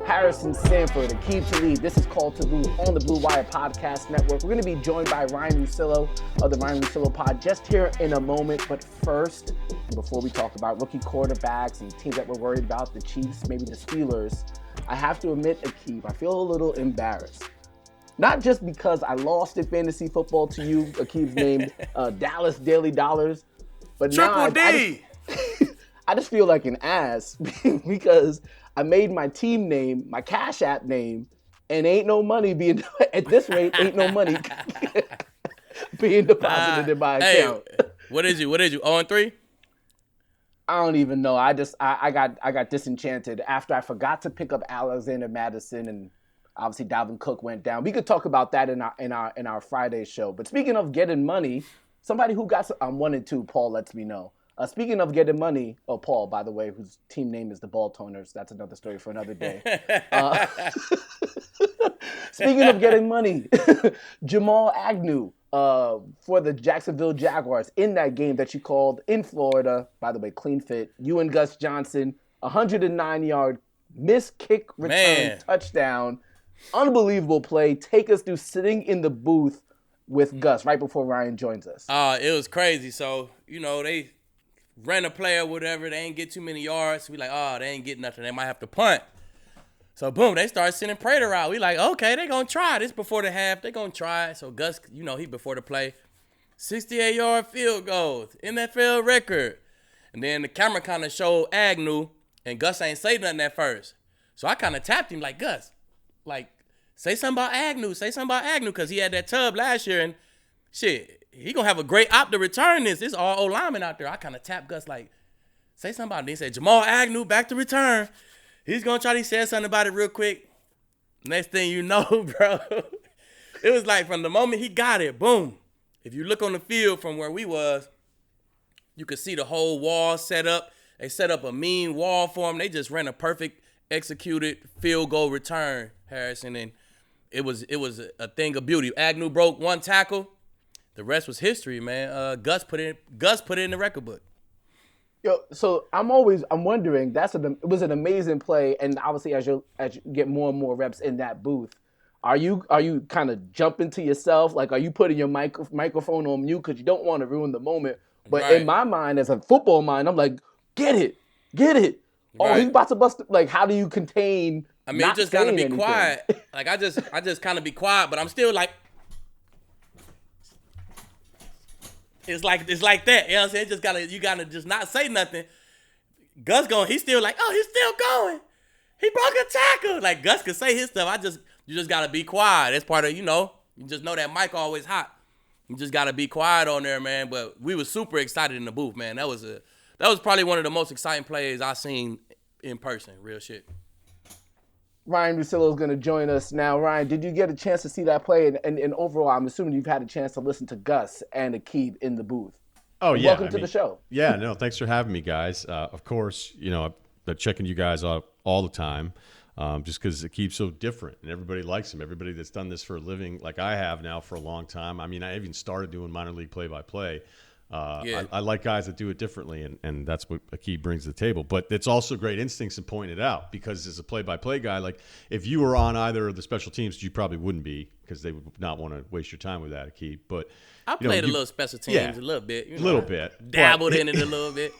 Harrison Sanford, Aqib Talib. This is Called to Blue on the Blue Wire Podcast Network. We're going to be joined by Ryen Russillo of the Ryen Russillo Pod just here in a moment. But first, before we talk about rookie quarterbacks and teams that we're worried about, the Chiefs, maybe the Steelers, I have to admit, Aqib, I feel a little embarrassed. Not just because I lost in fantasy football to you, Aqib's named Dallas Daily Dollars, but Triple now D. I just feel like an ass because I made my team name, my Cash App name, and ain't no money being, at this rate, ain't no money being deposited in my account. What is you? 0-3? I don't even know. I got disenchanted after I forgot to pick up Alexander Madison, and obviously Dalvin Cook went down. We could talk about that in our Friday show. But speaking of getting money, somebody who got I'm 1-2, Paul lets me know. Speaking of getting money, Paul, by the way, whose team name is the Ball Toners. That's another story for another day. Speaking of getting money, JAMAL AGNEW for the Jacksonville Jaguars in that game that you called in Florida. By the way, clean fit. You and Gus Johnson, 109-yard missed kick return touchdown. Unbelievable play. Take us through sitting in the booth with Gus right before Ryen joins us. It was crazy. So, they ran a play or whatever. They ain't get too many yards. We like, they ain't getting nothing. They might have to punt. So, boom, they started sending Prater out. We like, okay, they going to try. This before the half. They going to try. So, Gus, he before the play. 68-yard field goal. NFL record. And then the camera kind of showed Agnew, and Gus ain't say nothing at first. So, I kind of tapped him like, Gus, say something about Agnew. Say something about Agnew because he had that tub last year, and shit, he going to have a great op to return this. It's all O-linemen out there. I kind of tapped Gus like, say something about it. He said, JAMAL AGNEW back to return. He's going to try to say something about it real quick. Next thing you know, bro, it was like from the moment he got it, boom. If you look on the field from where we was, you could see the whole wall set up. They set up a mean wall for him. They just ran a perfect executed field goal return, Harrison, and it was a thing of beauty. Agnew broke one tackle. The rest was history, man. Gus put it in the record book. Yo, so I'm wondering, it was an amazing play, and obviously as you get more and more reps in that booth, are you kind of jumping to yourself? Like, are you putting your microphone on mute because you don't want to ruin the moment? But right. In my mind, as a football mind, I'm like, get it. Right. Oh, he's about to bust. Like, how do you contain? I mean, you just gotta be quiet. Like, I just kind of be quiet, but I'm still like. It's like that, you know what I'm saying? You gotta just not say nothing. Gus he's still like, he's still going. He broke a tackle. Like, Gus could say his stuff. You just gotta be quiet. That's part of, you just know that mic always hot. You just gotta be quiet on there, man. But we were super excited in the booth, man. That was probably one of the most exciting plays I've seen in person. Real shit. Ryen Russillo is going to join us now. Ryen, did you get a chance to see that play? And overall, I'm assuming you've had a chance to listen to Gus and Aqib in the booth. Oh, yeah. Welcome to the show. Yeah, no, thanks for having me, guys. Of course, I've been checking you guys out all the time just because Aqib's so different and everybody likes him. Everybody that's done this for a living, like I have now for a long time. I mean, I even started doing minor league play-by-play. I like guys that do it differently, and that's what Aqib brings to the table. But it's also great instincts in pointing it out because as a play-by-play guy, like if you were on either of the special teams, you probably wouldn't be because they would not want to waste your time with that, Aqib. But I played a little special teams, a little bit. A little bit. Dabbled in it a little bit.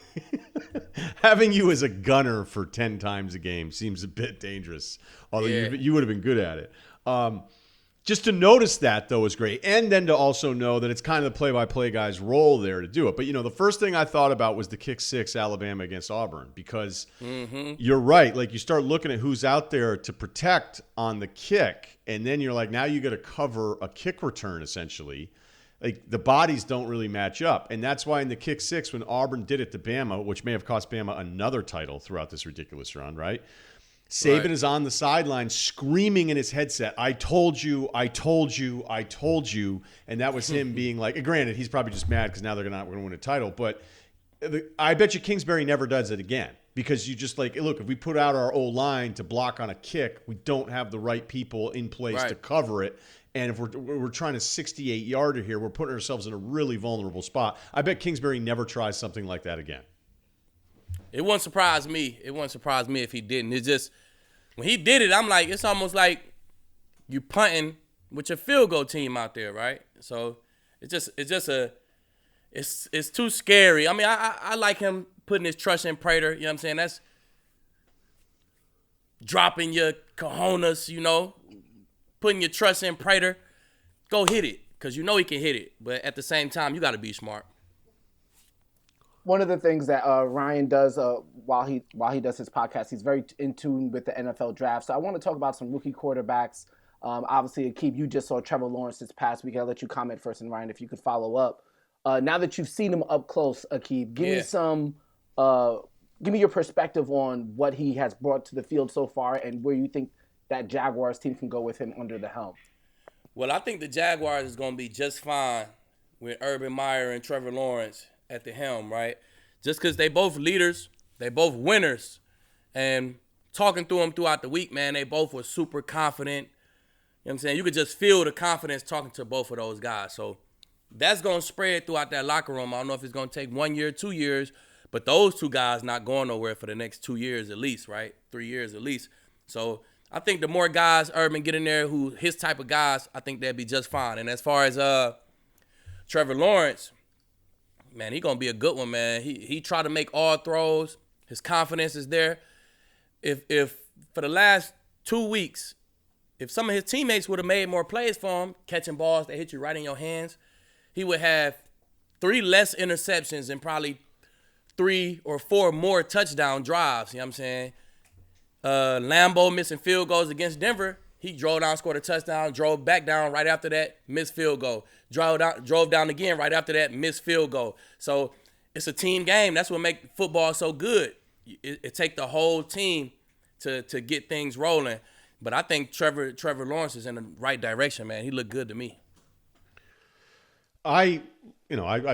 Having you as a gunner for 10 times a game seems a bit dangerous, although you would have been good at it. Just to notice that, though, is great. And then to also know that it's kind of the play-by-play guy's role there to do it. But, the first thing I thought about was the kick 6 Alabama against Auburn because you're right. Like, you start looking at who's out there to protect on the kick, and then you're like, now you got to cover a kick return, essentially. Like, the bodies don't really match up. And that's why in the kick 6, when Auburn did it to Bama, which may have cost Bama another title throughout this ridiculous run, right? Saban is on the sideline screaming in his headset, I told you. And that was him being like, granted, he's probably just mad because now they're not going to win a title. But I bet you Kingsbury never does it again because you just like, look, if we put out our O-line to block on a kick, we don't have the right people in place to cover it. And if we're trying to 68-yarder here, we're putting ourselves in a really vulnerable spot. I bet Kingsbury never tries something like that again. It wouldn't surprise me. It wouldn't surprise me if he didn't. It's just when he did it, I'm like, it's almost like you punting with your field goal team out there, right? So it's too scary. I mean, I like him putting his trust in Prater. You know what I'm saying? That's dropping your cojones, putting your trust in Prater. Go hit it, because you know he can hit it. But at the same time, you got to be smart. One of the things that Ryan does while he does his podcast, he's very in tune with the NFL draft. So I want to talk about some rookie quarterbacks. Obviously, Aqib, you just saw Trevor Lawrence this past week. I'll let you comment first, and Ryan, if you could follow up. Now that you've seen him up close, Aqib, give me your perspective on what he has brought to the field so far, and where you think that Jaguars team can go with him under the helm. Well, I think the Jaguars is going to be just fine with Urban Meyer and Trevor Lawrence at the helm, right? Just because they both leaders, they both winners. And talking to them throughout the week, man, they both were super confident. You know what I'm saying? You could just feel the confidence talking to both of those guys. So that's going to spread throughout that locker room. I don't know if it's going to take 1 year, 2 years, but those two guys not going nowhere for the next 2 years at least, right? 3 years at least. So I think the more guys Urban get in there who his type of guys, I think they'll be just fine. And as far as Trevor Lawrence, man, he going to be a good one, man. He tried to make all throws. His confidence is there. If for the last 2 weeks, if some of his teammates would have made more plays for him, catching balls that hit you right in your hands, he would have 3 less interceptions and probably 3 or 4 more touchdown drives. You know what I'm saying? Lambeau missing field goals against Denver. He drove down, scored a touchdown, drove back down right after that, missed field goal. Drove down again right after that, missed field goal. So it's a team game. That's what makes football so good. It takes the whole team to get things rolling. But I think Trevor Lawrence is in the right direction, man. He looked good to me. I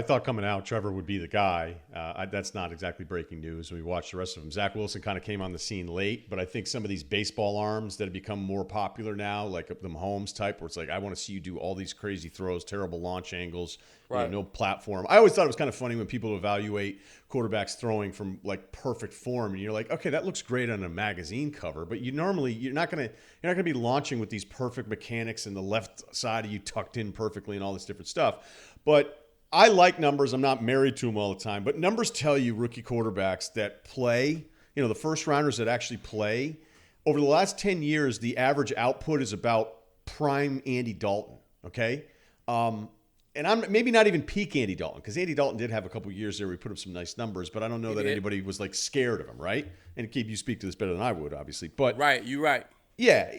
thought coming out, Trevor would be the guy. That's not exactly breaking news. We watched the rest of them. Zach Wilson kind of came on the scene late, but I think some of these baseball arms that have become more popular now, like the Mahomes type, where it's like, I want to see you do all these crazy throws, terrible launch angles, right. No platform. I always thought it was kind of funny when people evaluate quarterbacks throwing from like perfect form, and you're like, okay, that looks great on a magazine cover, but you're not gonna be launching with these perfect mechanics and the left side of you tucked in perfectly and all this different stuff. But I like numbers. I'm not married to them all the time, but numbers tell you rookie quarterbacks that play, the first rounders that actually play, over the last 10 years, the average output is about prime Andy Dalton, okay? And I'm maybe not even peak Andy Dalton, because Andy Dalton did have a couple years there where he put up some nice numbers, but I don't know that anybody was like scared of him, right? And Aqib, you speak to this better than I would, obviously. But right, you're right. Yeah,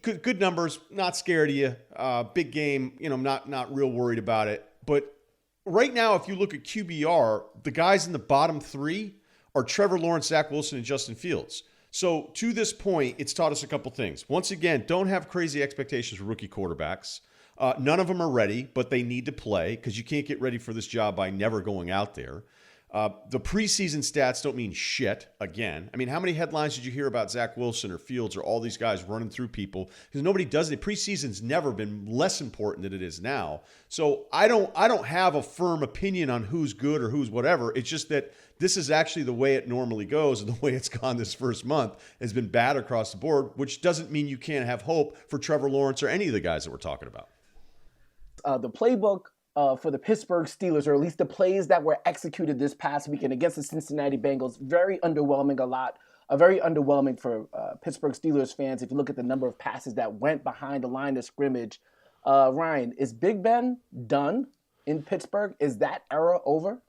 good numbers, not scared of you. Big game, not real worried about it. But right now, if you look at QBR, the guys in the bottom 3 are Trevor Lawrence, Zach Wilson, and Justin Fields. So to this point, it's taught us a couple things. Once again, don't have crazy expectations for rookie quarterbacks. None of them are ready, but they need to play, because you can't get ready for this job by never going out there. The preseason stats don't mean shit, again. I mean, how many headlines did you hear about Zach Wilson or Fields or all these guys running through people? Because nobody does it. Preseason's never been less important than it is now. So I don't have a firm opinion on who's good or who's whatever. It's just that this is actually the way it normally goes, and the way it's gone this first month has been bad across the board, which doesn't mean you can't have hope for Trevor Lawrence or any of the guys that we're talking about. The playbook for the Pittsburgh Steelers, or at least the plays that were executed this past weekend against the Cincinnati Bengals, very underwhelming very underwhelming for Pittsburgh Steelers fans. If you look at the number of passes that went behind the line of scrimmage. Ryan, is Big Ben done in Pittsburgh? Is that era over?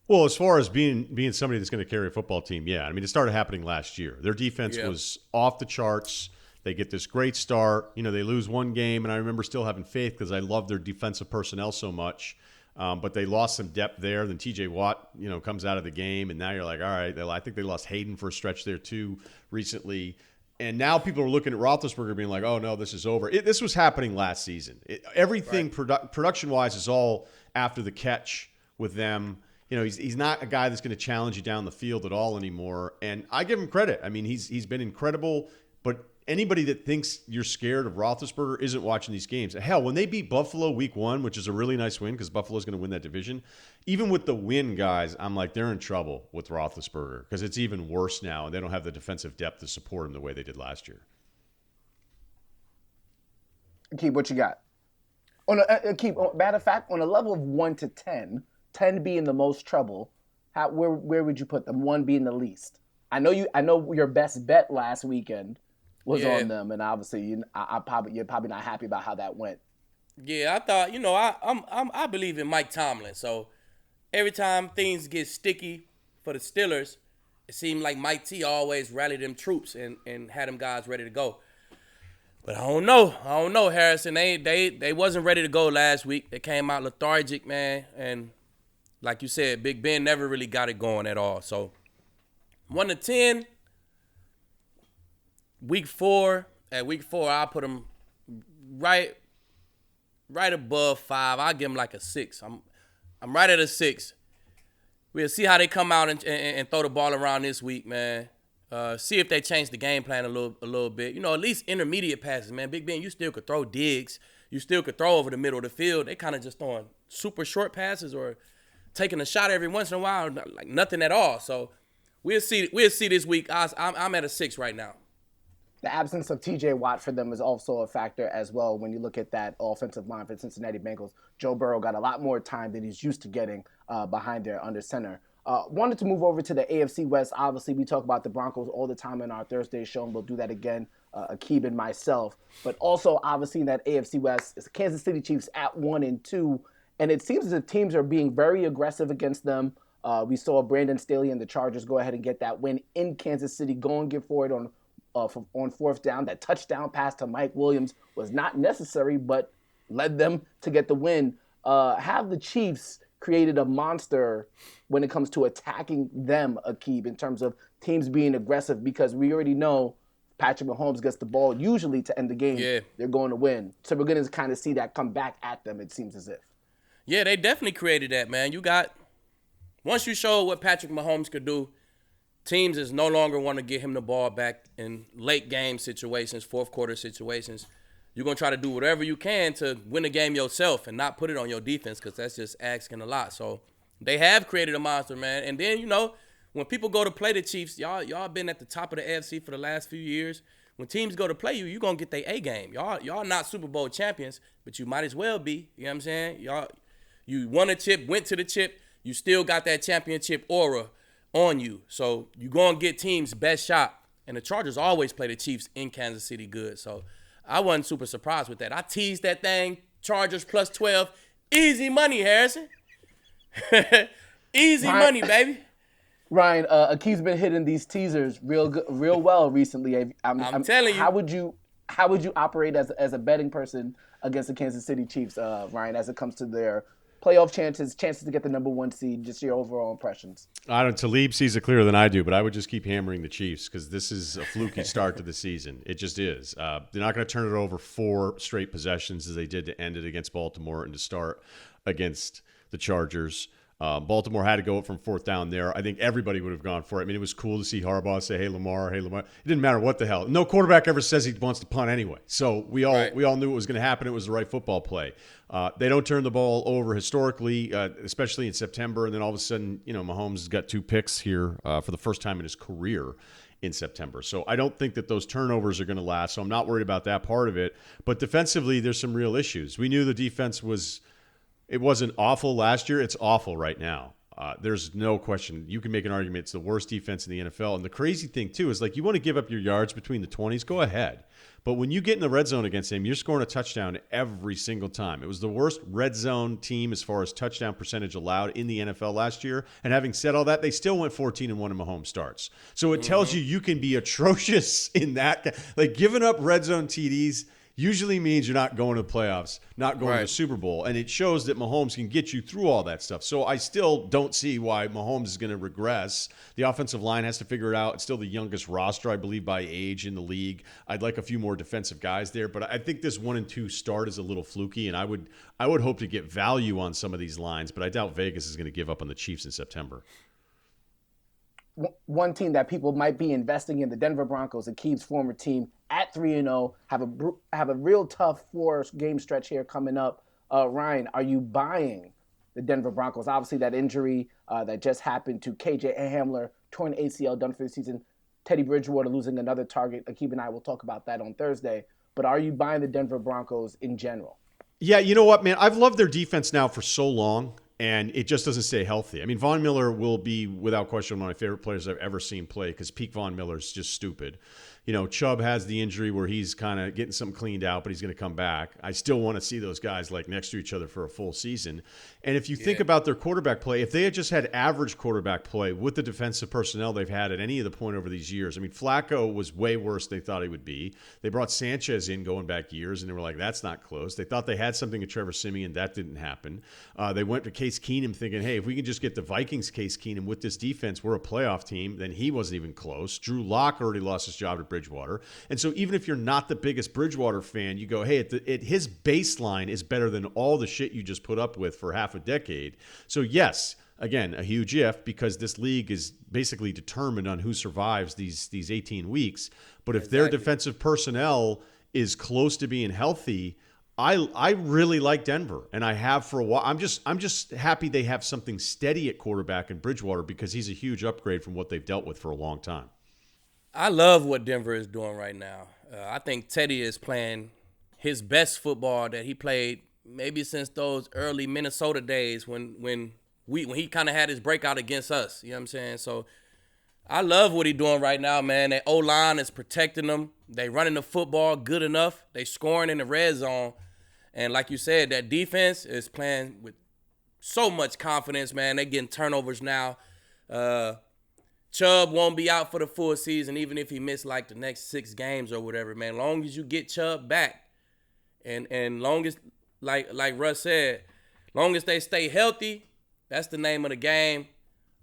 Well, as far as being somebody that's going to carry a football team, yeah. I mean, it started happening last year. Their defense was off the charts. They get this great start. They lose one game, and I remember still having faith because I love their defensive personnel so much. But they lost some depth there. Then T.J. Watt, comes out of the game, and now you're like, all right. I think they lost Hayden for a stretch there too recently. And now people are looking at Roethlisberger being like, oh, no, this is over. This was happening last season. Everything production-wise is all after the catch with them. He's not a guy that's going to challenge you down the field at all anymore. And I give him credit. I mean, he's been incredible, but anybody that thinks you're scared of Roethlisberger isn't watching these games. Hell, when they beat Buffalo week 1, which is a really nice win because Buffalo's going to win that division, even with the win, guys, I'm like, they're in trouble with Roethlisberger because it's even worse now, and they don't have the defensive depth to support him the way they did last year. Keep what you got. Matter of fact, on a level of 1 to 10, 10 being the most trouble, where would you put them? 1 being the least. I know your best bet last weekend was on them, and obviously you're probably not happy about how that went. Yeah, I thought, I believe in Mike Tomlin. So every time things get sticky for the Steelers, it seemed like Mike T always rallied them troops and had them guys ready to go. But I don't know, Harrison. They wasn't ready to go last week. They came out lethargic, man. And like you said, Big Ben never really got it going at all. So 1 to 10, week 4, I'll put them right above 5. I'll give them like a 6. I'm right at a 6. We'll see how they come out and throw the ball around this week, man. See if they change the game plan a little bit. At least intermediate passes, man. Big Ben, you still could throw digs. You still could throw over the middle of the field. They kind of just throwing super short passes or taking a shot every once in a while, like nothing at all. So we'll see this week. I'm at a 6 right now. The absence of T.J. Watt for them is also a factor as well when you look at that offensive line for the Cincinnati Bengals. Joe Burrow got a lot more time than he's used to getting behind there under center. Wanted to move over to the AFC West. Obviously, we talk about the Broncos all the time in our Thursday show, and we'll do that again, Aqib and myself. But also, obviously, in that AFC West, it's the Kansas City Chiefs at 1-2, and it seems as if teams are being very aggressive against them. We saw Brandon Staley and the Chargers go ahead and get that win in Kansas City, go and get for it on 4th down. That touchdown pass to Mike Williams was not necessary, but led them to get the win. Have the Chiefs created a monster when it comes to attacking them, Aqib, in terms of teams being aggressive? Because we already know Patrick Mahomes gets the ball usually to end the game. Yeah. They're going to win. So we're going to kind of see that come back at them, it seems as if. Yeah, they definitely created that, man. Once you show what Patrick Mahomes could do, teams is no longer want to get him the ball back in late game situations, 4th quarter situations. You're going to try to do whatever you can to win the game yourself and not put it on your defense because that's just asking a lot. So they have created a monster, man. And then, when people go to play the Chiefs, y'all been at the top of the AFC for the last few years. When teams go to play you, you're going to get their A game. Y'all not Super Bowl champions, but you might as well be. You know what I'm saying? You won a chip, went to the chip. You still got that championship aura on you. So you going to get teams' best shot. And the Chargers always play the Chiefs in Kansas City good. So I wasn't super surprised with that. I teased that thing, Chargers plus 12. Easy money, Harrison. Easy money, baby. Ryan, Aqib's been hitting these teasers real well recently. I'm telling you. How would you operate as a betting person against the Kansas City Chiefs, Ryan, as it comes to their playoff chances to get the number 1 seed, just your overall impressions? Talib sees it clearer than I do, but I would just keep hammering the Chiefs because this is a fluky start to the season. It just is. They're not going to turn it over 4 straight possessions as they did to end it against Baltimore and to start against the Chargers. Baltimore had to go from 4th down there. I think everybody would have gone for it. I mean, it was cool to see Harbaugh say, hey, Lamar. It didn't matter what the hell. No quarterback ever says he wants to punt anyway. So we all knew it was going to happen. It was the right football play. They don't turn the ball over historically, especially in September. And then all of a sudden, Mahomes has got 2 picks here for the first time in his career in September. So I don't think that those turnovers are going to last. So I'm not worried about that part of it. But defensively, there's some real issues. We knew the defense it wasn't awful last year. It's awful right now. There's no question. You can make an argument it's the worst defense in the NFL. And the crazy thing, too, is you want to give up your yards between the 20s, go ahead. But when you get in the red zone against them, you're scoring a touchdown every single time. It was the worst red zone team as far as touchdown percentage allowed in the NFL last year. And having said all that, they still went 14-1 in Mahomes starts. So it tells you can be atrocious in that. Giving up red zone TDs usually means you're not going to the playoffs, not going to the Super Bowl. And it shows that Mahomes can get you through all that stuff. So I still don't see why Mahomes is going to regress. The offensive line has to figure it out. It's still the youngest roster, I believe, by age in the league. I'd like a few more defensive guys there. But I think this 1-2 start is a little fluky, and I would hope to get value on some of these lines, but I doubt Vegas is going to give up on the Chiefs in September. One team that people might be investing in, the Denver Broncos, Aqib's former team, at 3-0, have a real tough 4-game stretch here coming up. Ryen, are you buying the Denver Broncos? Obviously, that injury that just happened to KJ Hamler, torn ACL, done for the season. Teddy Bridgewater losing another target. Aqib and I will talk about that on Thursday. But are you buying the Denver Broncos in general? Yeah, you know what, man? I've loved their defense now for so long, and it just doesn't stay healthy. I mean, Von Miller will be, without question, one of my favorite players I've ever seen play because peak Von Miller is just stupid. You know, Chubb has the injury where he's kind of getting something cleaned out, but he's going to come back. I still want to see those guys like next to each other for a full season. And if you think about their quarterback play, if they had just had average quarterback play with the defensive personnel they've had at any of the point over these years, I mean, Flacco was way worse than they thought he would be. They brought Sanchez in going back years, and they were like, that's not close. They thought they had something at Trevor Siemian. That didn't happen. They went to Case Keenum thinking, hey, if we can just get the Vikings Case Keenum with this defense, we're a playoff team. Then he wasn't even close. Drew Lock already lost his job at Bridgewater. And so even if you're not the biggest Bridgewater fan, you go, hey, his baseline is better than all the shit you just put up with for half a decade. So yes, again, a huge if, because this league is basically determined on who survives these 18 weeks. But if their defensive personnel is close to being healthy, I really like Denver, and I have for a while. I'm just happy they have something steady at quarterback in Bridgewater because he's a huge upgrade from what they've dealt with for a long time. I love what Denver is doing right now. I think Teddy is playing his best football that he played maybe since those early Minnesota days when he kind of had his breakout against us. You know what I'm saying? So I love what he's doing right now, man. That O-line is protecting them. They running the football good enough. They scoring in the red zone. And like you said, that defense is playing with so much confidence, man. They getting turnovers now. Chubb won't be out for the full season, even if he missed like the next 6 games or whatever, man. Long as you get Chubb back, and long as, like Russ said, long as they stay healthy, that's the name of the game.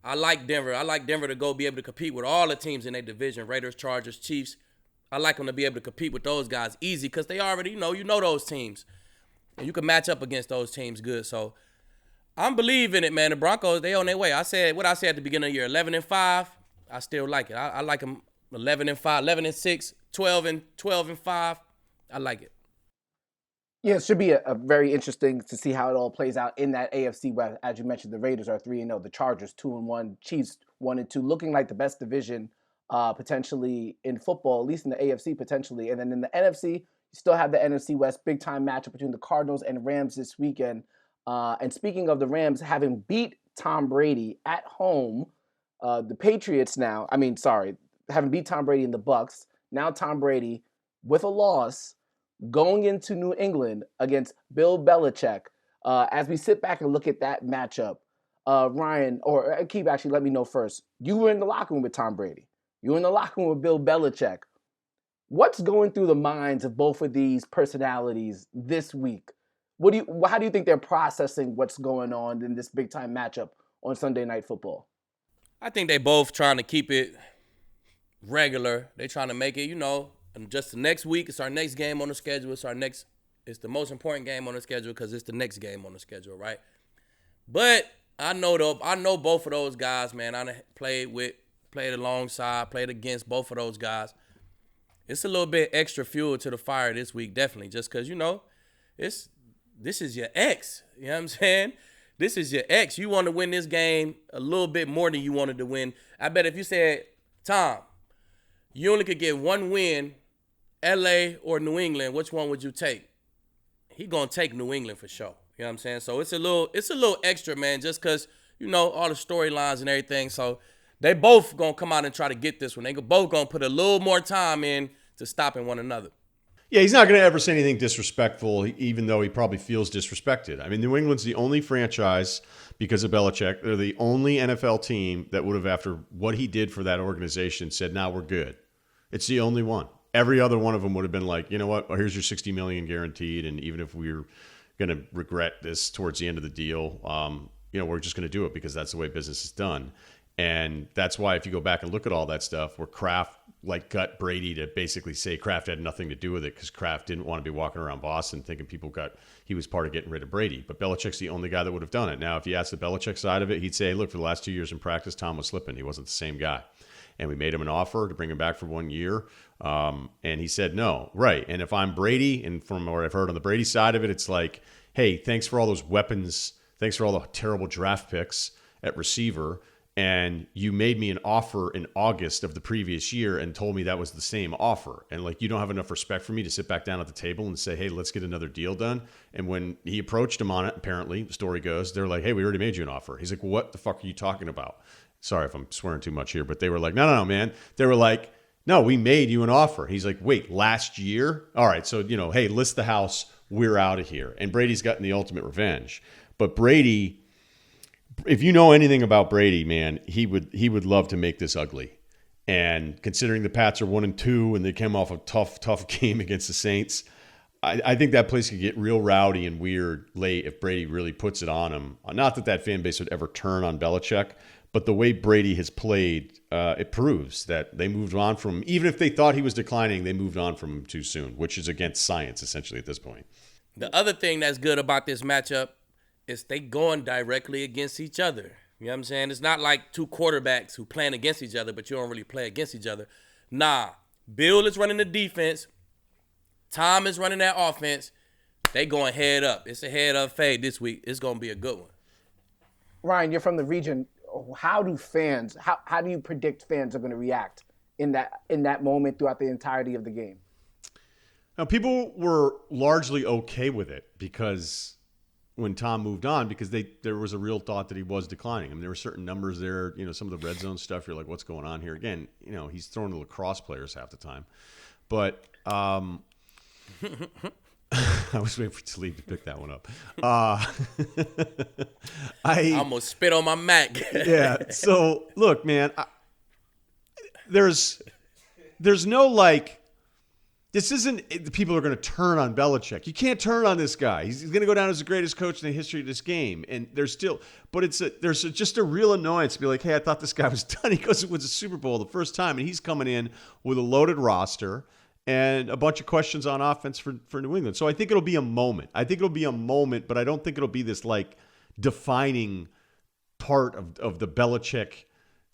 I like Denver. I like Denver to go be able to compete with all the teams in their division, Raiders, Chargers, Chiefs. I like them to be able to compete with those guys easy because they already, you know those teams. And you can match up against those teams good. So I'm believing it, man. The Broncos, they on their way. I said what I said at the beginning of the year, 11-5. I still like it. I like them 11-5, 11-6, 12-5. I like it. Yeah, it should be a very interesting to see how it all plays out in that AFC West. As you mentioned, the Raiders are 3-0, the Chargers 2-1, Chiefs 1-2, looking like the best division potentially in football, at least in the AFC potentially. And then in the NFC, you still have the NFC West, big time matchup between the Cardinals and Rams this weekend. And speaking of the Rams having beat Tom Brady at home, the Patriots now, having beat Tom Brady in the BUCS, now Tom Brady with a loss going into New England against Bill Belichick. As we sit back and look at that matchup, Ryen, or Aqib, actually let me know first. You were in the locker room with Tom Brady. You were in the locker room with Bill Belichick. What's going through the minds of both of these personalities this week? How do you think they're processing what's going on in this big time matchup on Sunday Night Football? I think they both trying to keep it regular. They trying to make it, just the next week. It's our next game on the schedule. It's the most important game on the schedule because it's the next game on the schedule, right? But I know both of those guys, man. I played alongside, played against both of those guys. It's a little bit extra fuel to the fire this week, definitely, just because, this is your ex. You know what I'm saying? This is your ex. You want to win this game a little bit more than you wanted to win. I bet if you said, Tom, you only could get one win, LA or New England, which one would you take? He gonna take New England for sure. You know what I'm saying? So it's a little extra, man, just because, all the storylines and everything. So they both gonna come out and try to get this one. They both gonna put a little more time in to stopping one another. Yeah, he's not going to ever say anything disrespectful, even though he probably feels disrespected. I mean, New England's the only franchise, because of Belichick, they're the only NFL team that would have, after what he did for that organization, said, "Nah, we're good." It's the only one. Every other one of them would have been like, you know what, here's your $60 million guaranteed, and even if we're going to regret this towards the end of the deal, we're just going to do it because that's the way business is done. And that's why if you go back and look at all that stuff where Kraft got Brady to basically say Kraft had nothing to do with it because Kraft didn't want to be walking around Boston thinking he was part of getting rid of Brady. But Belichick's the only guy that would have done it. Now, if you ask the Belichick side of it, he'd say, look, for the last 2 years in practice, Tom was slipping. He wasn't the same guy. And we made him an offer to bring him back for 1 year. And he said no. Right. And if I'm Brady, and from what I've heard on the Brady side of it, it's like, hey, thanks for all those weapons. Thanks for all the terrible draft picks at receiver. And you made me an offer in August of the previous year and told me that was the same offer. And you don't have enough respect for me to sit back down at the table and say, hey, let's get another deal done. And when he approached him on it, apparently, the story goes, they're like, hey, we already made you an offer. He's like, well, what the fuck are you talking about? Sorry if I'm swearing too much here, but they were like, no, man. They were like, no, we made you an offer. He's like, wait, last year? All right, so, hey, list the house. We're out of here. And Brady's gotten the ultimate revenge. But Brady, if you know anything about Brady, man, he would love to make this ugly. And considering the Pats are 1-2 and they came off a tough game against the Saints, I think that place could get real rowdy and weird late if Brady really puts it on him. Not that fan base would ever turn on Belichick, but the way Brady has played, it proves that they moved on from him. Even if they thought he was declining, they moved on from him too soon, which is against science, essentially, at this point. The other thing that's good about this matchup is they going directly against each other. You know what I'm saying? It's not like two quarterbacks who playing against each other, but you don't really play against each other. Nah, Bill is running the defense. Tom is running that offense. They going head up. It's a head up fade this week. It's going to be a good one. Ryan, you're from the region. How do you predict fans are going to react in that moment throughout the entirety of the game? Now, people were largely okay with it because when Tom moved on, because there was a real thought that he was declining. I mean, there were certain numbers there, some of the red zone stuff. You're like, what's going on here? Again, he's throwing to lacrosse players half the time. But I was waiting for Talib to pick that one up. I almost spit on my Mac. Yeah. So look, man, there's no this isn't people are going to turn on Belichick. You can't turn on this guy. He's going to go down as the greatest coach in the history of this game. And there's just a real annoyance to be like, hey, I thought this guy was done. He goes and wins a Super Bowl the first time, and he's coming in with a loaded roster and a bunch of questions on offense for New England. So I think it'll be a moment. But I don't think it'll be this defining part of the Belichick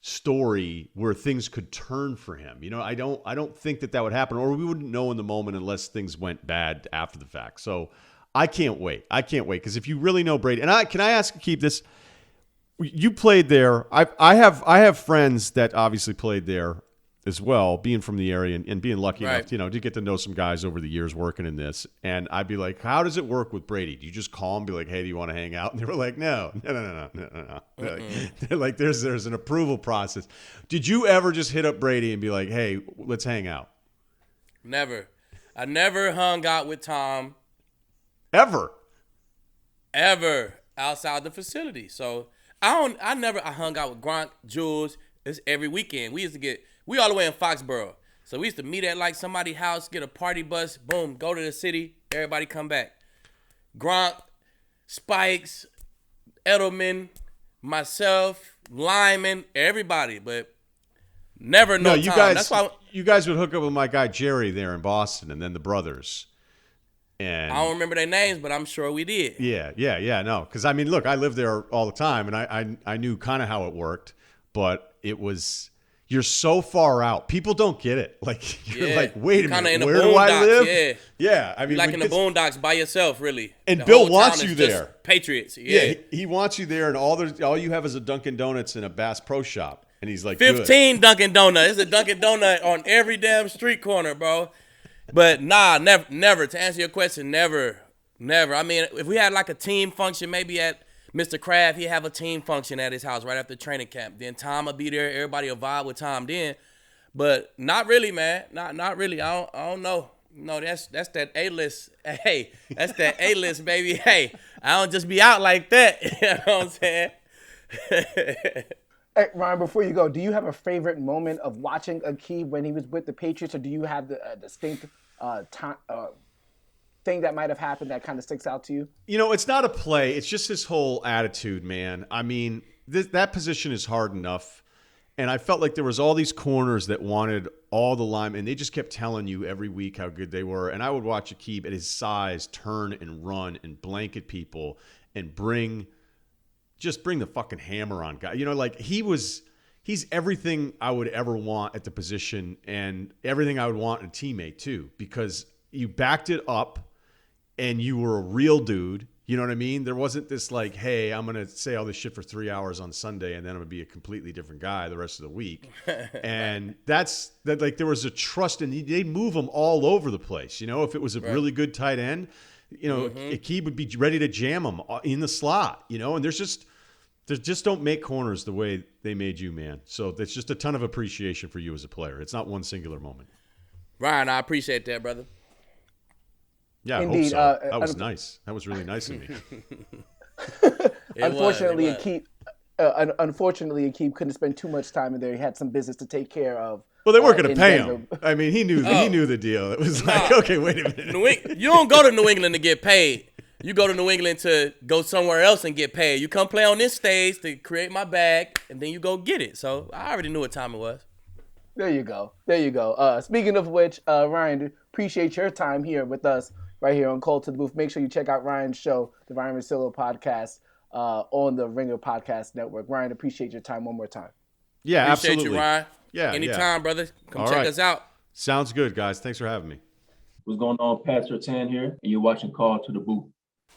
story where things could turn for him. I don't think that would happen, or we wouldn't know in the moment unless things went bad after the fact. So I can't wait because if you really know Brady, and can I ask Aqib this? You played there. I have friends that obviously played there as well, being from the area and being lucky enough, to get to know some guys over the years working in this. And I'd be like, how does it work with Brady? Do you just call him, be like, hey, do you want to hang out? And they were like, no. They're like, there's an approval process. Did you ever just hit up Brady and be like, hey, let's hang out? Never. I never hung out with Tom. Ever outside the facility. So I hung out with Gronk, Jules. It's every weekend. We all the way in Foxborough. So we used to meet at somebody's house, get a party bus, boom, go to the city, everybody come back. Gronk, Spikes, Edelman, myself, Lyman, everybody, but never no you time. Guys, that's why you guys would hook up with my guy Jerry there in Boston, and then the brothers. And I don't remember their names, but I'm sure we did. Yeah, no. Because, I mean, look, I lived there all the time, and I knew kind of how it worked, but it was... You're so far out. People don't get it. You're like, wait a minute, where do I live? Yeah. I mean, in the boondocks by yourself, really. And Bill wants you there. Patriots. Yeah, he wants you there, and all you have is a Dunkin' Donuts and a Bass Pro Shop. And he's like, 15 good. Dunkin' Donuts. There's a Dunkin' Donut on every damn street corner, bro. But nah, never. To answer your question, never. I mean, if we had a team function, maybe at Mr. Kraft, he'd have a team function at his house right after training camp. Then Tom would be there. Everybody will vibe with Tom then. But not really, man. Not really. I don't know. No, that's that A-list. Hey, that's that A-list, baby. Hey, I don't just be out like that. You know what I'm saying? Hey, Ryan, before you go, do you have a favorite moment of watching Aqib when he was with the Patriots, or do you have the distinct thing that might have happened that kind of sticks out to you? It's not a play. It's just his whole attitude, man. I mean, that position is hard enough. And I felt like there was all these corners that wanted all the linemen, and they just kept telling you every week how good they were. And I would watch Aqib at his size turn and run and blanket people and bring the fucking hammer on guy. Like he's everything I would ever want at the position and everything I would want in a teammate too, because you backed it up and you were a real dude. You know what I mean? There wasn't this like, hey, I'm going to say all this shit for 3 hours on Sunday and then I'm going to be a completely different guy the rest of the week. And that like there was a trust, and they move them all over the place. If it was a really good tight end, Aqib would be ready to jam him in the slot, and they just don't make corners the way they made you, man. So that's just a ton of appreciation for you as a player. It's not one singular moment. Ryan, I appreciate that, brother. Yeah, I Indeed, hope so. That was nice. That was really nice of me. Unfortunately, Aqib couldn't spend too much time in there. He had some business to take care of. Well, they weren't going to pay him. I mean, he knew the deal. It was like, okay, wait a minute. You don't go to New England to get paid. You go to New England to go somewhere else and get paid. You come play on this stage to create my bag, and then you go get it. So I already knew what time it was. There you go. Speaking of which, Ryan, appreciate your time here with us right here on Call to the Booth. Make sure you check out Ryan's show, the Ryen Russillo podcast, on the Ringer Podcast Network. Ryan, appreciate your time one more time. Yeah, appreciate absolutely. You, Ryan. Yeah, anytime, brother. Come All check right. us out. Sounds good, guys. Thanks for having me. What's going on? Pastor Tan here, and you're watching Call to the Booth.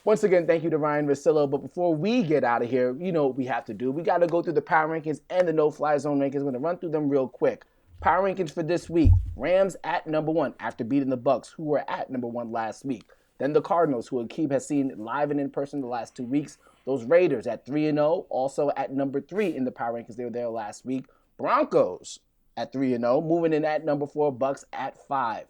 Once again, thank you to Ryen Russillo. But before we get out of here, you know what we have to do. We got to go through the power rankings and the no-fly zone rankings. I'm going to run through them real quick. Power rankings for this week. Rams at number 1 after beating the BUCS, who were at number 1 last week. Then the Cardinals, who Aqib has seen live and in person the last 2 weeks. Those Raiders at 3-0, also at number 3 in the power rankings. They were there last week. Broncos at 3-0, moving in at number 4. BUCS at 5.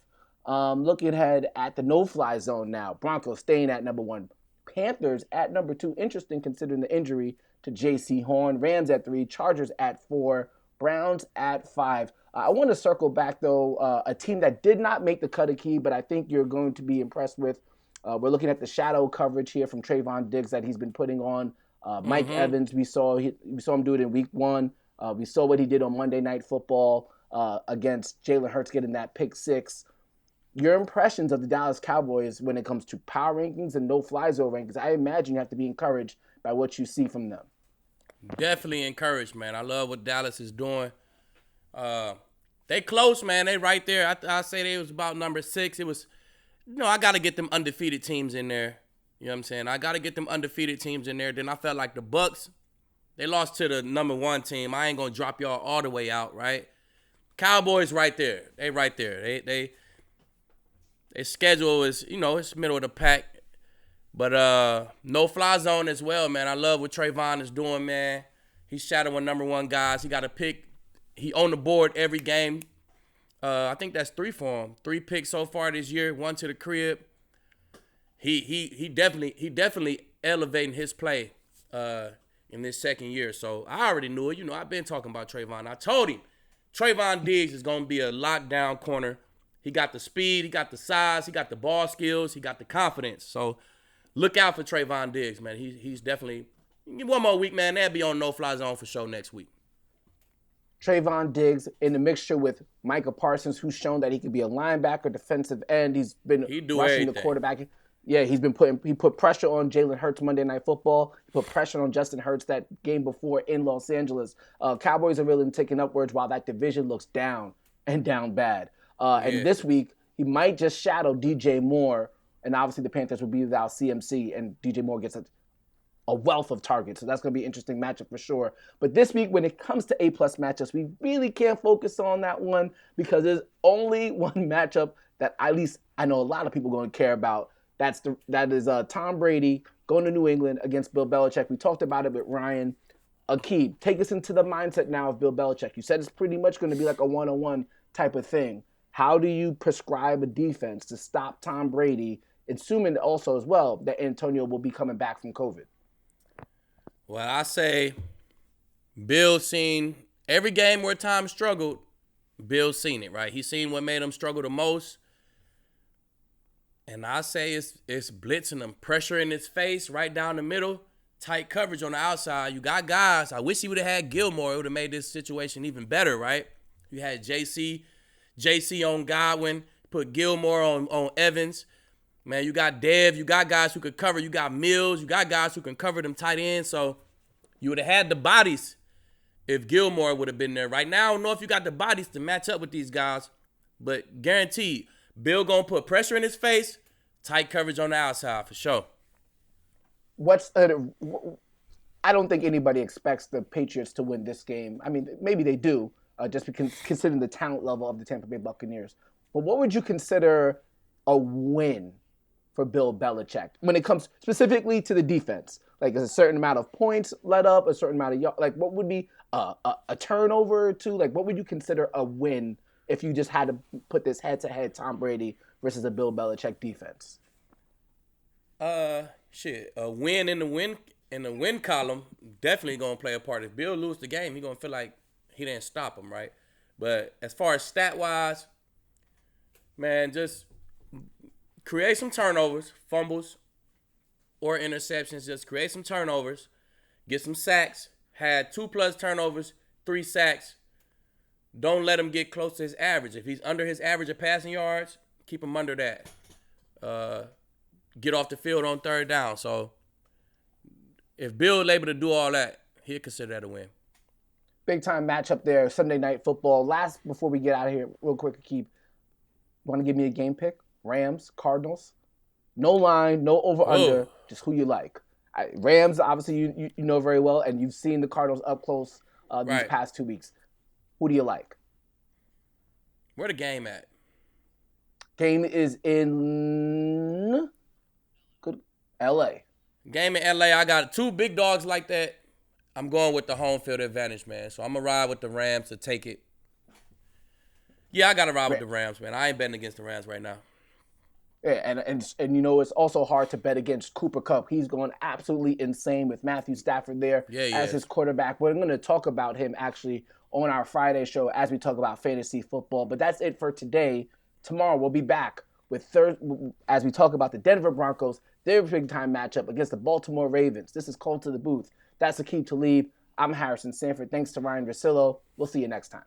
Looking ahead at the no-fly zone now. Broncos staying at number 1. Panthers at number 2. Interesting considering the injury to J.C. Horn. Rams at 3. Chargers at 4. Browns at 5. I want to circle back, though, a team that did not make the cut, Aqib, but I think you're going to be impressed with. We're looking at the shadow coverage here from Trevon Diggs that he's been putting on. Mike Evans, we saw him do it in week 1. We saw what he did on Monday Night Football against Jalen Hurts getting that pick 6. Your impressions of the Dallas Cowboys when it comes to power rankings and no-fly zone rankings, I imagine you have to be encouraged by what you see from them. Definitely encouraged, man. I love what Dallas is doing. They close, man. They right there. I say they was about number 6. It was, I got to get them undefeated teams in there. You know what I'm saying? I got to get them undefeated teams in there. Then I felt like the BUCS, they lost to the number 1 team. I ain't going to drop y'all all the way out, right? Cowboys right there. They right there. Their schedule is, it's middle of the pack. But no-fly zone as well, man. I love what Trevon is doing, man. He's shadowing number 1 guys. He got a pick. He on the board every game. I think that's 3 for him. 3 picks so far this year. 1 to the crib. He definitely elevating his play in this second year. So I already knew it. I've been talking about Trevon. I told him Trevon Diggs is going to be a lockdown corner. He got the speed. He got the size. He got the ball skills. He got the confidence. So look out for Trevon Diggs, man. He's definitely – one more week, man. They'll be on no-fly zone for sure next week. Trevon Diggs in the mixture with Micah Parsons, who's shown that he could be a linebacker, defensive end. He's been rushing everything. the quarterback. Yeah, he put pressure on Jalen Hurts Monday Night Football. He put pressure on Justin Hurts that game before in Los Angeles. Cowboys are really taking upwards while that division looks down and down bad. And this week, he might just shadow DJ Moore. And obviously the Panthers will be without CMC, and DJ Moore gets a wealth of targets. So that's going to be an interesting matchup for sure. But this week, when it comes to A-plus matchups, we really can't focus on that one because there's only one matchup that at least I know a lot of people are going to care about. That is Tom Brady going to New England against Bill Belichick. We talked about it with Ryan. Aqib, take us into the mindset now of Bill Belichick. You said it's pretty much going to be like a one-on-one type of thing. How do you prescribe a defense to stop Tom Brady, assuming also as well that Antonio will be coming back from COVID? Well, I say Bill's seen every game where Tom struggled, Bill's seen it, right? He's seen what made him struggle the most. And I say it's blitzing him, pressure in his face, right down the middle, tight coverage on the outside. You got guys. I wish he would have had Gilmore. It would have made this situation even better, right? You had JC on Godwin, put Gilmore on Evans. Man, you got Dev. You got guys who could cover. You got Mills. You got guys who can cover them tight ends. So you would have had the bodies if Gilmore would have been there. Right now, I don't know if you got the bodies to match up with these guys, but guaranteed, Bill going to put pressure in his face, tight coverage on the outside for sure. I don't think anybody expects the Patriots to win this game. I mean, maybe they do, just because considering the talent level of the Tampa Bay Buccaneers. But what would you consider a win for Bill Belichick when it comes specifically to the defense? Like, is a certain amount of points let up, a certain amount of yards? Like, what would be a turnover or two? Like, what would you consider a win if you just had to put this head-to-head Tom Brady versus a Bill Belichick defense? A win in the win column definitely gonna play a part. If Bill lose the game, he gonna feel like he didn't stop him, right? But as far as stat wise, man, just create some turnovers, fumbles, or interceptions. Just create some turnovers, get some sacks. Had 2+ turnovers, 3 sacks. Don't let him get close to his average. If he's under his average of passing yards, keep him under that. Get off the field on 3rd down. So if Bill is able to do all that, he'll consider that a win. Big time matchup there, Sunday Night Football. Last, before we get out of here, real quick, Aqib, want to give me a game pick? Rams, Cardinals? No line, no over-under, just who you like. Rams, obviously, you know very well, and you've seen the Cardinals up close these past 2 weeks. Who do you like? Where the game at? Game is in L.A. Game in L.A. I got 2 big dogs like that. I'm going with the home field advantage, man. So I'm going to ride with the Rams to take it. Yeah, I got to ride with the Rams, man. I ain't betting against the Rams right now. Yeah, and you know, it's also hard to bet against Cooper Kupp. He's going absolutely insane with Matthew Stafford there as his quarterback. We're going to talk about him actually on our Friday show as we talk about fantasy football. But that's it for today. Tomorrow we'll be back with as we talk about the Denver Broncos, their big-time matchup against the Baltimore Ravens. This is Call to the Booth. That's Aqib Talib. I'm Harrison Sanford. Thanks to Ryen Russillo. We'll see you next time.